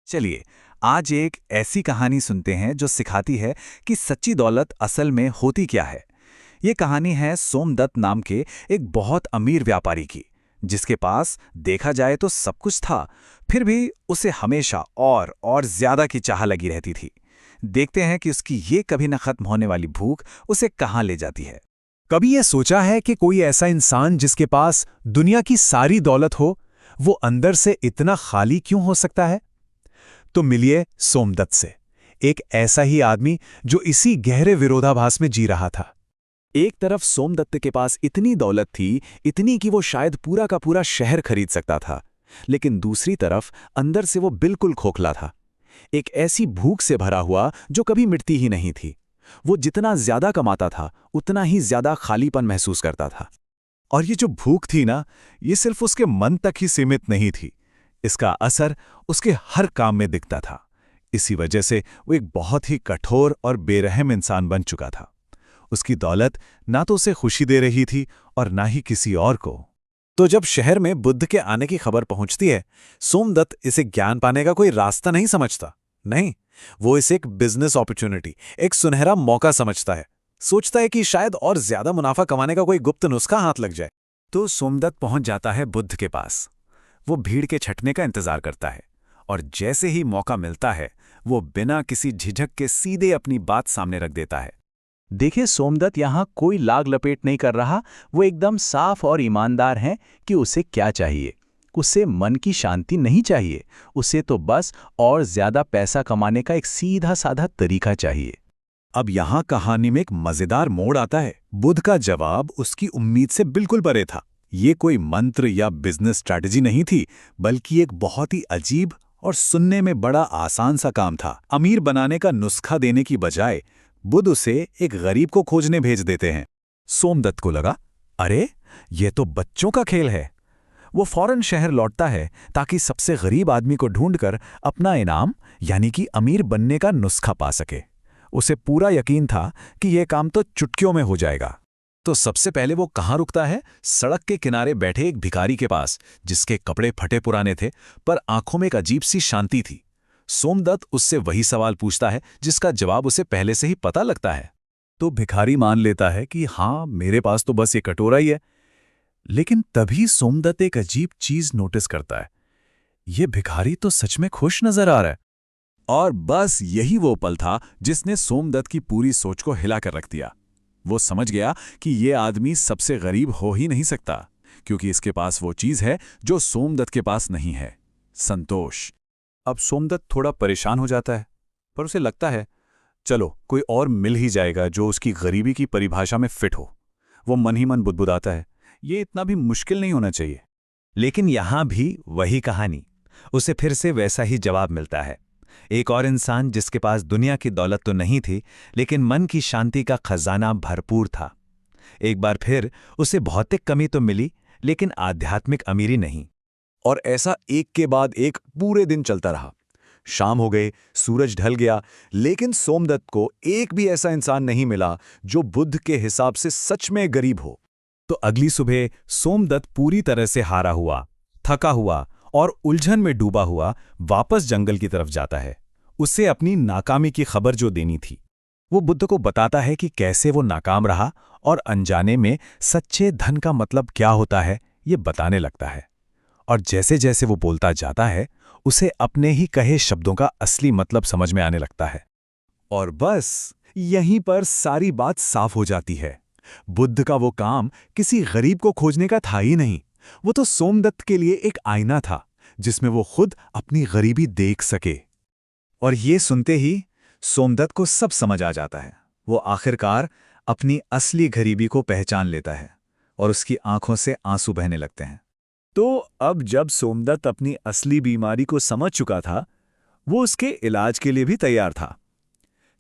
चलिए, आज एक ऐसी कहानी सुनते हैं जो सिखाती है कि सच्ची दौलत असल में होती क्या है। ये कहानी है सोमदत्त नाम के एक बहुत अमीर व्यापारी की, जिसके पास देखा जाए तो सब कुछ था, फिर भी उसे हमेशा और ज्यादा की चाह लगी रहती थी। देखते हैं कि उसकी ये कभी न खत्म होने वाली भूख उसे कहाँ ले जाती है। कभी यह सोचा है कि कोई ऐसा इंसान जिसके पास दुनिया की सारी दौलत हो, वो अंदर से इतना खाली क्यों हो सकता है? तो मिलिए सोमदत्त से, एक ऐसा ही आदमी जो इसी गहरे विरोधाभास में जी रहा था। एक तरफ सोमदत्त के पास इतनी दौलत थी, इतनी कि वो शायद पूरा का पूरा शहर खरीद सकता था, लेकिन दूसरी तरफ अंदर से वो बिल्कुल खोखला था। एक ऐसी भूख से भरा हुआ जो कभी मिटती ही नहीं थी। वो जितना ज्यादा कमाता था, उतना ही ज्यादा खालीपन महसूस करता था। और ये जो भूख थी ना, ये सिर्फ उसके मन तक ही सीमित नहीं थी। इसका असर उसके हर काम में दिखता था। इसी वजह से वो एक बहुत ही कठोर और बेरहम इंसान बन चुका था। उसकी दौलत ना तो उसे खुशी दे रही थी और ना ही किसी और को। तो जब शहर में बुद्ध के आने की खबर पहुंचती है, सोमदत्त इसे ज्ञान पाने का कोई रास्ता नहीं समझता। नहीं, वो इसे एक बिजनेस अपॉर्चुनिटी, एक सुनहरा मौका समझता है। सोचता है कि शायद और ज्यादा मुनाफा कमाने का कोई गुप्त नुस्खा हाथ लग जाए। तो सोमदत्त पहुंच जाता है बुद्ध के पास। वो भीड़ के छंटने का इंतजार करता है, और जैसे ही मौका मिलता है, वो बिना किसी झिझक के सीधे अपनी बात सामने रख देता है। देखिए, सोमदत्त यहाँ कोई लाग लपेट नहीं कर रहा। वो एकदम साफ और ईमानदार हैं कि उसे क्या चाहिए। उसे मन की शांति नहीं चाहिए, उसे तो बस और ज्यादा पैसा कमाने का एक सीधा साधा तरीका चाहिए। अब यहाँ कहानी में एक मजेदार मोड़ आता है। बुद्ध का जवाब उसकी उम्मीद से बिल्कुल परे था। ये कोई मंत्र या बिजनेस स्ट्रैटेजी नहीं थी, बल्कि एक बहुत ही अजीब और सुनने में बड़ा आसान सा काम था। अमीर बनाने का नुस्खा देने की बजाय बुद्ध उसे एक गरीब को खोजने भेज देते हैं। सोमदत्त को लगा, अरे ये तो बच्चों का खेल है। वो फौरन शहर लौटता है ताकि सबसे गरीब आदमी को ढूंढकर अपना इनाम यानी कि अमीर बनने का नुस्खा पा सके। उसे पूरा यकीन था कि यह काम तो चुटकियों में हो जाएगा। तो सबसे पहले वो कहाँ रुकता है? सड़क के किनारे बैठे एक भिखारी के पास, जिसके कपड़े फटे पुराने थे, पर आंखों में एक अजीब सी शांति थी। सोमदत्त उससे वही सवाल पूछता है जिसका जवाब उसे पहले से ही पता लगता है। तो भिखारी मान लेता है कि हाँ, मेरे पास तो बस ये कटोरा ही है। लेकिन तभी सोमदत्त एक अजीब चीज नोटिस करता है। ये भिखारी तो सच में खुश नजर आ रहा है। और बस यही वो पल था जिसने सोमदत्त की पूरी सोच को हिला कर रख दिया। वो समझ गया कि ये आदमी सबसे गरीब हो ही नहीं सकता, क्योंकि इसके पास वो चीज है जो सोमदत्त के पास नहीं है, संतोष। अब सोमदत्त थोड़ा परेशान हो जाता है, पर उसे लगता है चलो कोई और मिल ही जाएगा जो उसकी गरीबी की परिभाषा में फिट हो। वो मन ही मन बुदबुदाता है, ये इतना भी मुश्किल नहीं होना चाहिए। लेकिन यहां भी वही कहानी, उसे फिर से वैसा ही जवाब मिलता है। एक और इंसान जिसके पास दुनिया की दौलत तो नहीं थी, लेकिन मन की शांति का खजाना भरपूर था। एक बार फिर उसे भौतिक कमी तो मिली, लेकिन आध्यात्मिक अमीरी नहीं। और ऐसा एक के बाद एक पूरे दिन चलता रहा। शाम हो गई, सूरज ढल गया, लेकिन सोमदत्त को एक भी ऐसा इंसान नहीं मिला जो बुद्ध के हिसाब से सच में गरीब हो। तो अगली सुबह सोमदत्त पूरी तरह से हारा हुआ, थका हुआ और उलझन में डूबा हुआ वापस जंगल की तरफ जाता है। उसे अपनी नाकामी की खबर जो देनी थी, वो बुद्ध को बताता है कि कैसे वो नाकाम रहा, और अनजाने में सच्चे धन का मतलब क्या होता है ये बताने लगता है। और जैसे जैसे वो बोलता जाता है, उसे अपने ही कहे शब्दों का असली मतलब समझ में आने लगता है। और बस यहीं पर सारी बात साफ हो जाती है। बुद्ध का वो काम किसी गरीब को खोजने का था ही नहीं, वो तो सोमदत्त के लिए एक आईना था, जिसमें वो खुद अपनी गरीबी देख सके। और ये सुनते ही सोमदत्त को सब समझ आ जाता है। वो आखिरकार अपनी असली गरीबी को पहचान लेता है, और उसकी आंखों से आंसू बहने लगते हैं। तो अब जब सोमदत्त अपनी असली बीमारी को समझ चुका था, वो उसके इलाज के लिए भी तैयार था।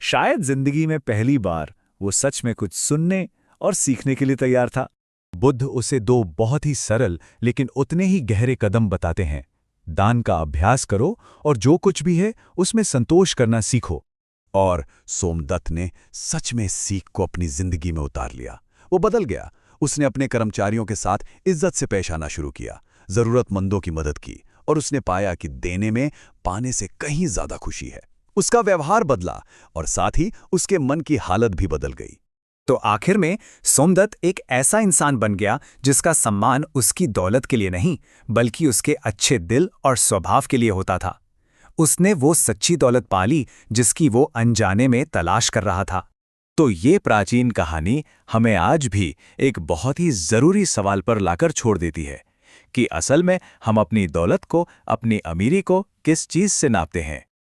शायद जिंदगी में पहली बार वो सच में कुछ सुनने और सीखने के लिए तैयार था। बुद्ध उसे दो बहुत ही सरल लेकिन उतने ही गहरे कदम बताते हैं। दान का अभ्यास करो और जो कुछ भी है उसमें संतोष करना सीखो। और सोमदत्त ने सच में सीख को अपनी जिंदगी में उतार लिया। वो बदल गया। उसने अपने कर्मचारियों के साथ इज्जत से पेश आना शुरू किया, जरूरतमंदों की मदद की और उसने पाया कि देने में पाने से कहीं ज्यादा खुशी है। उसका व्यवहार बदला और साथ ही उसके मन की हालत भी बदल गई। तो आखिर में सोमदत्त एक ऐसा इंसान बन गया जिसका सम्मान उसकी दौलत के लिए नहीं, बल्कि उसके अच्छे दिल और स्वभाव के लिए होता था। उसने वो सच्ची दौलत पाली जिसकी वो अनजाने में तलाश कर रहा था। तो ये प्राचीन कहानी हमें आज भी एक बहुत ही जरूरी सवाल पर लाकर छोड़ देती है कि असल में हम अपनी दौलत को, अपनी अमीरी को किस चीज से नापते हैं।